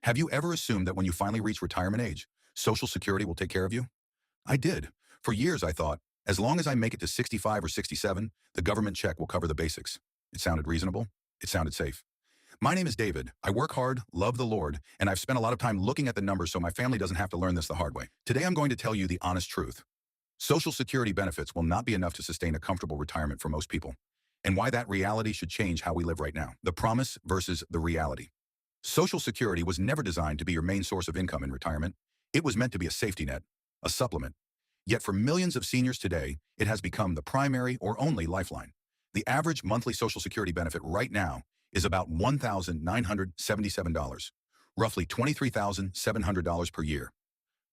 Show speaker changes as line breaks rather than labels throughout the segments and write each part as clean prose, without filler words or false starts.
Have you ever assumed that when you finally reach retirement age, Social Security will take care of you? I did. For years, I thought, as long as I make it to 65 or 67, the government check will cover the basics. It sounded reasonable. It sounded safe. My name is David. I work hard, love the Lord, and I've spent a lot of time looking at the numbers so my family doesn't have to learn this the hard way. Today, I'm going to tell you the honest truth. Social Security benefits will not be enough to sustain a comfortable retirement for most people, and why that reality should change how we live right now. The promise versus the reality. Social Security was never designed to be your main source of income in retirement. It was meant to be a safety net, a supplement. Yet for millions of seniors today, it has become the primary or only lifeline. The average monthly Social Security benefit right now is about $1,977, roughly $23,700 per year.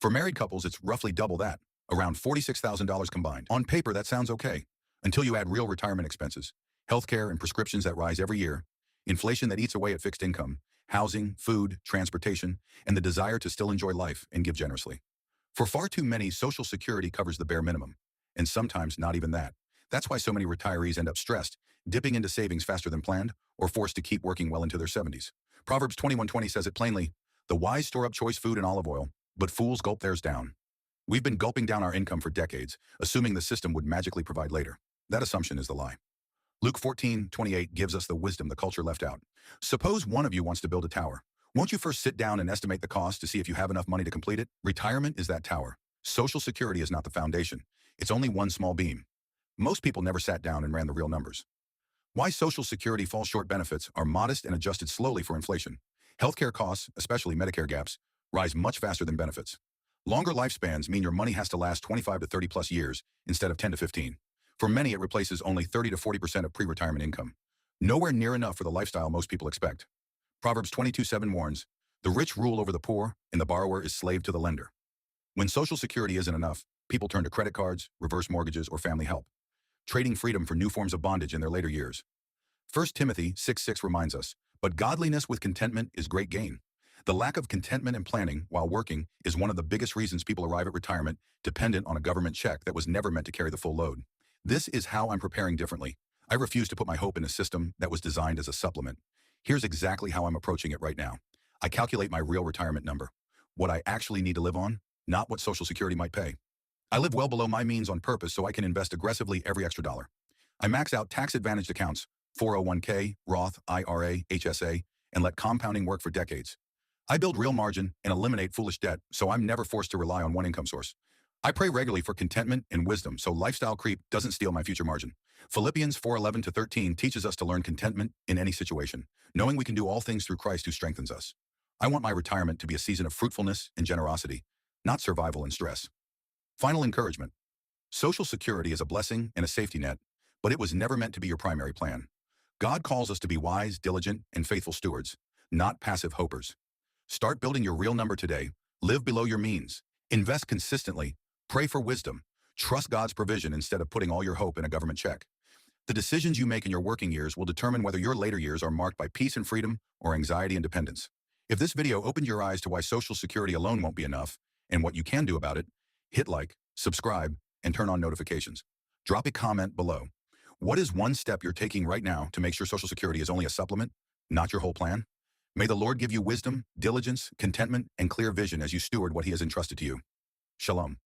For married couples, it's roughly double that, around $46,000 combined. On paper, that sounds okay, until you add real retirement expenses, healthcare and prescriptions that rise every year, inflation that eats away at fixed income, housing, food, transportation, and the desire to still enjoy life and give generously. For far too many, Social Security covers the bare minimum, and sometimes not even that. That's why so many retirees end up stressed, dipping into savings faster than planned, or forced to keep working well into their 70s. Proverbs 21:20 says it plainly, "The wise store up choice food and olive oil, but fools gulp theirs down." We've been gulping down our income for decades, assuming the system would magically provide later. That assumption is the lie. Luke 14:28 gives us the wisdom the culture left out. Suppose one of you wants to build a tower. Won't you first sit down and estimate the cost to see if you have enough money to complete it? Retirement is that tower. Social Security is not the foundation. It's only one small beam. Most people never sat down and ran the real numbers. Why Social Security falls short benefits are modest and adjusted slowly for inflation. Healthcare costs, especially Medicare gaps, rise much faster than benefits. Longer lifespans mean your money has to last 25 to 30 plus years instead of 10 to 15. For many, it replaces only 30 to 40% of pre-retirement income. Nowhere near enough for the lifestyle most people expect. Proverbs 22:7 warns, "The rich rule over the poor, and the borrower is slave to the lender." When Social Security isn't enough, people turn to credit cards, reverse mortgages, or family help, trading freedom for new forms of bondage in their later years. 1 Timothy 6:6 reminds us, "But godliness with contentment is great gain." The lack of contentment and planning while working is one of the biggest reasons people arrive at retirement dependent on a government check that was never meant to carry the full load. This is how I'm preparing differently. I refuse to put my hope in a system that was designed as a supplement. Here's exactly how I'm approaching it right now. I calculate my real retirement number, what I actually need to live on, not what Social Security might pay. I live well below my means on purpose so I can invest aggressively every extra dollar. I max out tax-advantaged accounts, 401k, Roth, IRA, HSA, and let compounding work for decades. I build real margin and eliminate foolish debt so I'm never forced to rely on one income source. I pray regularly for contentment and wisdom so lifestyle creep doesn't steal my future margin. Philippians 4:11-13 teaches us to learn contentment in any situation, knowing we can do all things through Christ who strengthens us. I want my retirement to be a season of fruitfulness and generosity, not survival and stress. Final encouragement. Social Security is a blessing and a safety net, but it was never meant to be your primary plan. God calls us to be wise, diligent, and faithful stewards, not passive hopers. Start building your real number today. Live below your means. Invest consistently. Pray for wisdom. Trust God's provision instead of putting all your hope in a government check. The decisions you make in your working years will determine whether your later years are marked by peace and freedom or anxiety and dependence. If this video opened your eyes to why Social Security alone won't be enough and what you can do about it, hit like, subscribe, and turn on notifications. Drop a comment below. What is one step you're taking right now to make sure Social Security is only a supplement, not your whole plan? May the Lord give you wisdom, diligence, contentment, and clear vision as you steward what He has entrusted to you. Shalom.